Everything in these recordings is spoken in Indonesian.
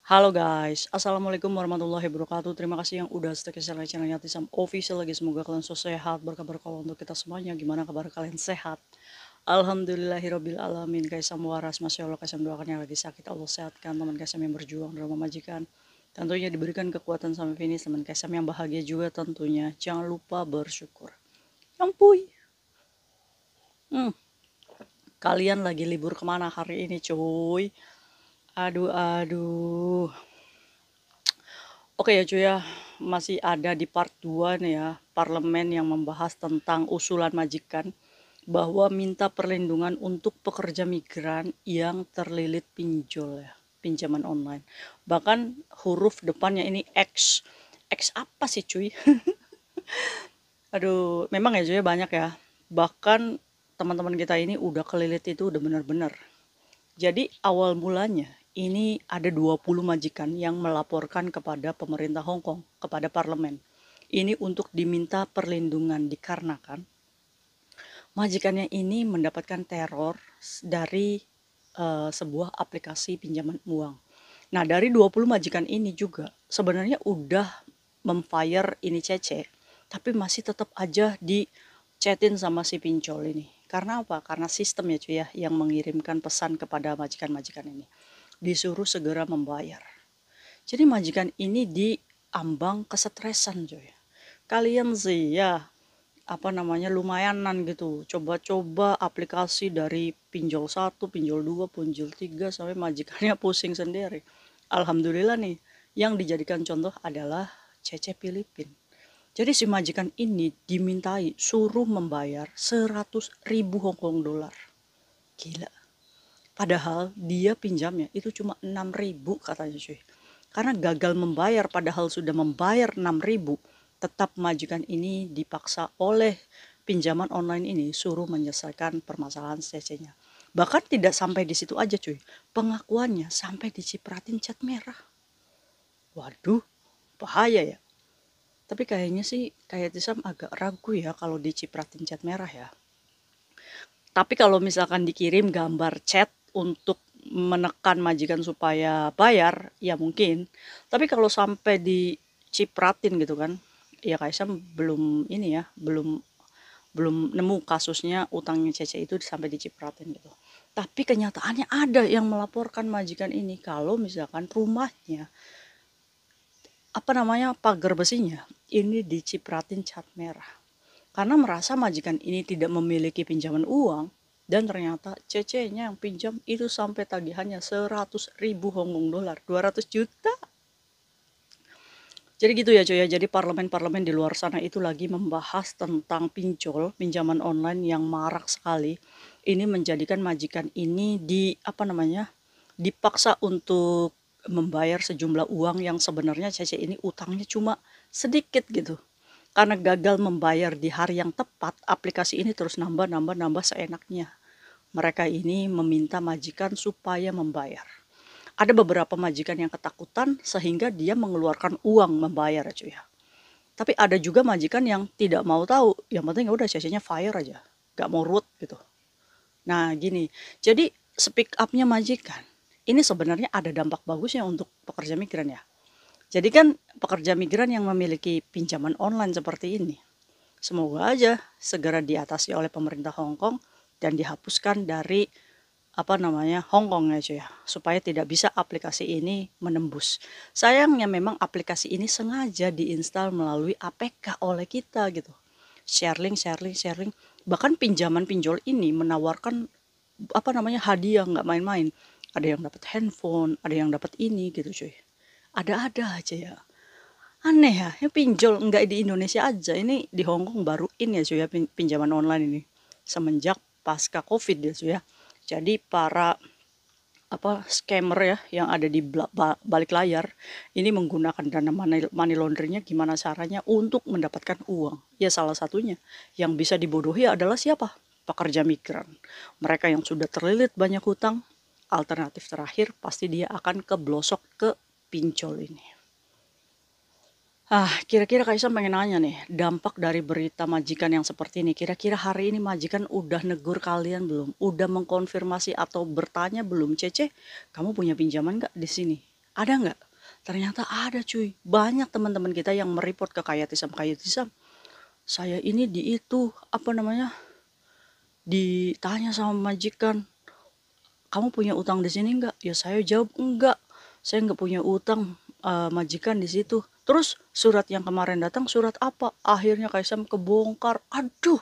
Halo guys, Assalamualaikum warahmatullahi wabarakatuh. Terima kasih yang udah stay di channelnya Tisam Official lagi. Semoga kalian selalu sehat, berkabar kalau untuk kita semuanya. Gimana kabar kalian sehat? Alhamdulillahirabbil alamin. Kaisam waras, masya Allah. Kaisam doakan yang lagi sakit Allah sehatkan. Teman Kaisam yang berjuang dalam memajikan, tentunya diberikan kekuatan sampai finish. Teman Kaisam yang bahagia juga tentunya. Jangan lupa bersyukur. Ampui. Hmm, Kalian lagi libur kemana hari ini cuy? Aduh, aduh. Oke ya cuy ya, masih ada di part 2 nih ya, parlemen yang membahas tentang usulan majikan bahwa minta perlindungan untuk pekerja migran yang terlilit pinjol ya, pinjaman online. Bahkan huruf depannya ini X. X apa sih cuy? Aduh, memang ya cuy ya, banyak ya. Bahkan teman-teman kita ini udah kelilit itu udah benar-benar. Jadi awal mulanya ini ada 20 majikan yang melaporkan kepada pemerintah Hong Kong, kepada parlemen. Ini untuk diminta perlindungan dikarenakan majikannya ini mendapatkan teror dari sebuah aplikasi pinjaman uang. Nah, dari 20 majikan ini juga sebenarnya udah memfire ini Cece, tapi masih tetap aja di chatin sama si pincol ini. Karena apa? Karena sistem ya cuy ya yang mengirimkan pesan kepada majikan-majikan ini. Disuruh segera membayar. Jadi majikan ini diambang kesetresan cuy. Kalian sih ya lumayanan gitu. Coba-coba aplikasi dari pinjol 1, pinjol 2, pinjol 3 sampai majikannya pusing sendiri. Alhamdulillah nih, yang dijadikan contoh adalah Cece Filipin. Jadi si majikan ini dimintai suruh membayar 100.000 Hong Kong dolar. Gila. Padahal dia pinjamnya itu cuma 6.000 katanya cuy. Karena gagal membayar padahal sudah membayar 6.000, tetap majikan ini dipaksa oleh pinjaman online ini suruh menyelesaikan permasalahan CC-nya. Bahkan tidak sampai di situ aja cuy. Pengakuannya sampai dicipratin cat merah. Waduh, bahaya ya. Tapi kayaknya sih kayak Tisam agak ragu ya kalau dicipratin cat merah ya. Tapi kalau misalkan dikirim gambar chat untuk menekan majikan supaya bayar, ya mungkin. Tapi kalau sampai dicipratin gitu kan, ya Kaisang belum ini ya, belum belum nemu kasusnya utangnya Cece itu sampai dicipratin gitu. Tapi kenyataannya ada yang melaporkan majikan ini kalau misalkan rumahnya pagar besinya ini dicipratin cat merah. Karena merasa majikan ini tidak memiliki pinjaman uang dan ternyata cece-nya yang pinjam itu sampai tagihannya 100.000 Hong Kong dolar, 200 juta. Jadi gitu ya cuy ya, jadi parlemen-parlemen di luar sana itu lagi membahas tentang pinjol, pinjaman online yang marak sekali. Ini menjadikan majikan ini dipaksa untuk membayar sejumlah uang yang sebenarnya cece ini utangnya cuma sedikit gitu. Karena gagal membayar di hari yang tepat, aplikasi ini terus nambah seenaknya. Mereka ini meminta majikan supaya membayar. Ada beberapa majikan yang ketakutan sehingga dia mengeluarkan uang membayar cuy ya. Tapi ada juga majikan yang tidak mau tahu, yang penting ya udah CC-nya fire aja, gak mau root gitu. Nah gini, jadi speak up-nya majikan, ini sebenarnya ada dampak bagusnya untuk pekerja migran ya. Jadi kan pekerja migran yang memiliki pinjaman online seperti ini, semoga aja segera diatasi oleh pemerintah Hong Kong dan dihapuskan dari Hong Kong ya cuy ya, supaya tidak bisa aplikasi ini menembus. Sayangnya memang aplikasi ini sengaja diinstal melalui APK oleh kita gitu. Sharing. Bahkan pinjaman pinjol ini menawarkan hadiah nggak main-main. Ada yang dapat handphone, ada yang dapat ini gitu cuy. Ada-ada aja ya. Aneh ya pinjol nggak di Indonesia aja, ini di Hong Kong baru in ya cuy ya pinjaman online ini. Semenjak pasca Covid ya cuy ya. Jadi para scammer ya yang ada di balik layar ini menggunakan dana money laundry-nya gimana caranya untuk mendapatkan uang. Ya salah satunya yang bisa dibodohi adalah siapa? Pekerja migran. Mereka yang sudah terlilit banyak hutang, alternatif terakhir pasti dia akan keblosok ke pinjol ini. Kira-kira Kaisang pengen nanya nih, dampak dari berita majikan yang seperti ini, kira-kira hari ini majikan udah negur kalian belum? Udah mengkonfirmasi atau bertanya belum? Cece, kamu punya pinjaman nggak di sini? Ada nggak? Ternyata ada cuy. Banyak teman-teman kita yang mereport ke Kayatisam. Kayatisam, saya ini di itu, apa namanya, ditanya sama majikan, kamu punya utang di sini nggak? Ya saya jawab enggak. Saya nggak punya utang, majikan di situ. Terus surat yang kemarin datang surat apa? Akhirnya Kaisam kebongkar. Aduh,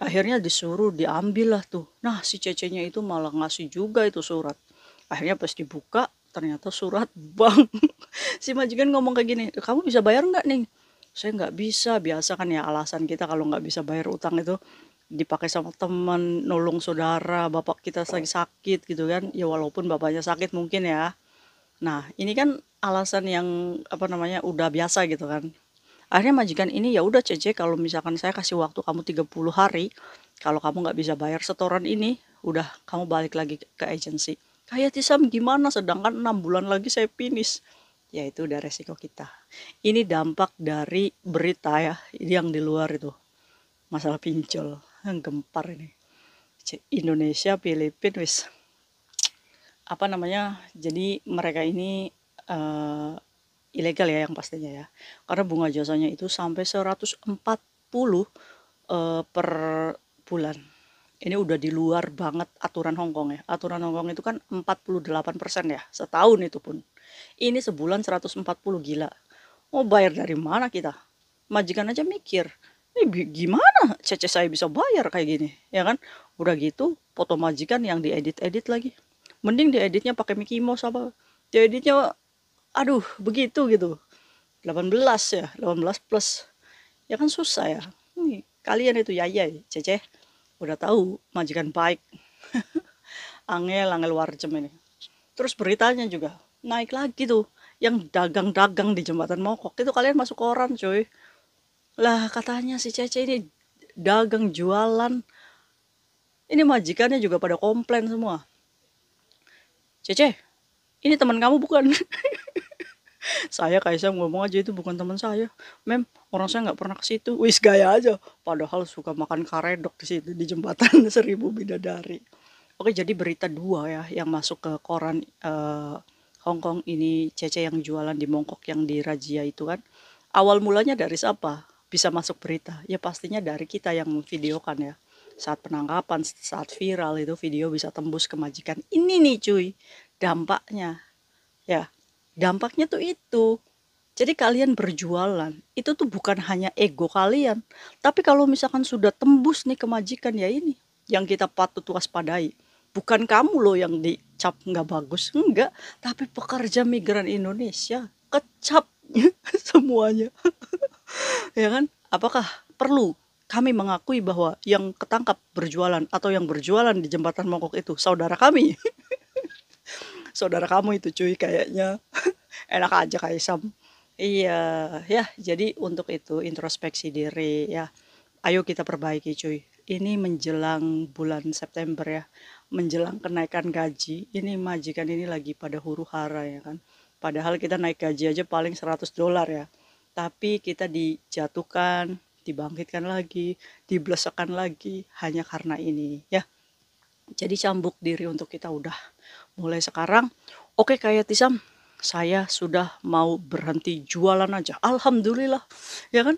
akhirnya disuruh diambil lah tuh. Nah, si cecenya itu malah ngasih juga itu surat. Akhirnya pas dibuka, ternyata surat bank. Si majikan ngomong kayak gini, kamu bisa bayar nggak nih? Saya nggak bisa. Biasa kan ya alasan kita kalau nggak bisa bayar utang itu dipakai sama teman, nolong saudara, bapak kita lagi sakit gitu kan. Ya walaupun bapaknya sakit mungkin ya. Nah, ini kan alasan yang apa namanya udah biasa gitu kan. Akhirnya majikan ini, ya udah Cece, kalau misalkan saya kasih waktu kamu 30 hari, kalau kamu nggak bisa bayar setoran ini, udah kamu balik lagi ke agensi. Kayak Tisam gimana, sedangkan 6 bulan lagi saya finish. Ya itu udah resiko kita. Ini dampak dari berita ya, ini yang di luar itu. Masalah pinjol, gempar ini. Indonesia, Filipina, wis apa namanya, jadi mereka ini ilegal ya yang pastinya ya. Karena bunga jasanya itu sampai 140 per bulan. Ini udah di luar banget aturan Hongkong ya. Aturan Hongkong itu kan 48% ya, setahun itu pun. Ini sebulan 140, gila. Mau bayar dari mana kita? Majikan aja mikir, ini gimana cece saya bisa bayar kayak gini, ya kan? Udah gitu, foto majikan yang diedit-edit lagi. Mending dieditnya pakai Mickey Mouse apa. Dieditnya aduh begitu gitu. 18 ya, 18 plus. Ya kan susah ya. Kalian itu yayai, cece. Udah tahu majikan baik. Angel warcem ini. Terus beritanya juga naik lagi tuh. Yang dagang-dagang di Jembatan Mokok. Itu kalian masuk koran coy. Lah katanya si Cece ini dagang jualan. Ini majikannya juga pada komplain semua. Cece, ini teman kamu bukan? Saya Kaisang ngomong aja itu bukan teman saya. Mem, orang saya nggak pernah ke situ. Wis gaya aja. Padahal suka makan karedok di situ di jembatan 1000 Bidadari. Oke, jadi berita dua ya yang masuk ke koran Hong Kong ini, Cece yang jualan di Mongkok yang dirazia itu kan. Awal mulanya dari siapa? Bisa masuk berita. Ya pastinya dari kita yang memvideokan ya. Saat penangkapan, saat viral itu video bisa tembus ke majikan. Ini nih cuy, dampaknya. Ya, dampaknya tuh itu. Jadi kalian berjualan, itu tuh bukan hanya ego kalian. Tapi kalau misalkan sudah tembus nih ke majikan, ya ini yang kita patut waspadai. Bukan kamu loh yang dicap nggak bagus, enggak. Tapi pekerja migran Indonesia, kecap semuanya. Ya kan? Apakah perlu kami mengakui bahwa yang ketangkap berjualan atau yang berjualan di Jembatan Mongkok itu saudara kami? Saudara kamu itu cuy kayaknya. Enak aja Kaisam. Iya, ya jadi untuk itu introspeksi diri ya. Ayo kita perbaiki cuy. Ini menjelang bulan September ya. Menjelang kenaikan gaji, ini majikan ini lagi pada huru-hara ya kan. Padahal kita naik gaji aja paling $100 ya. Tapi kita dijatuhkan, dibangkitkan lagi, diblesekan lagi hanya karena ini ya. Jadi cambuk diri untuk kita udah mulai sekarang. Oke kayak Tisam, saya sudah mau berhenti jualan aja. Alhamdulillah, ya kan?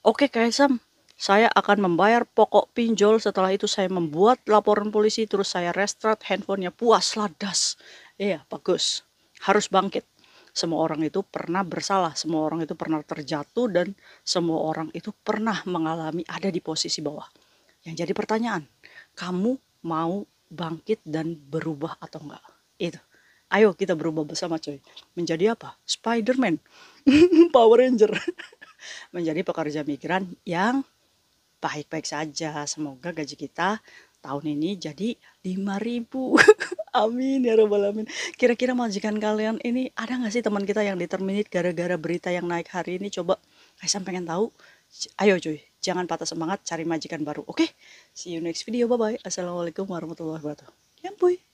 Oke Kaisam, saya akan membayar pokok pinjol. Setelah itu saya membuat laporan polisi, terus saya restart handphonenya, puas ladas. Iya, bagus. Harus bangkit. Semua orang itu pernah bersalah, semua orang itu pernah terjatuh, dan semua orang itu pernah mengalami ada di posisi bawah. Yang jadi pertanyaan, kamu mau bangkit dan berubah atau enggak? Itu. Ayo kita berubah bersama coy. Menjadi apa? Spider-Man. Power Ranger. Menjadi pekerja migran yang baik-baik saja. Semoga gaji kita tahun ini jadi 5.000. Amin ya robbal alamin. Kira-kira majikan kalian ini ada nggak sih teman kita yang di-terminate gara-gara berita yang naik hari ini? Coba Kaisang pengen tahu. Ayo cuy, jangan patah semangat, cari majikan baru. Oke, see you next video. Bye-bye. Assalamualaikum warahmatullahi wabarakatuh. Ya boy.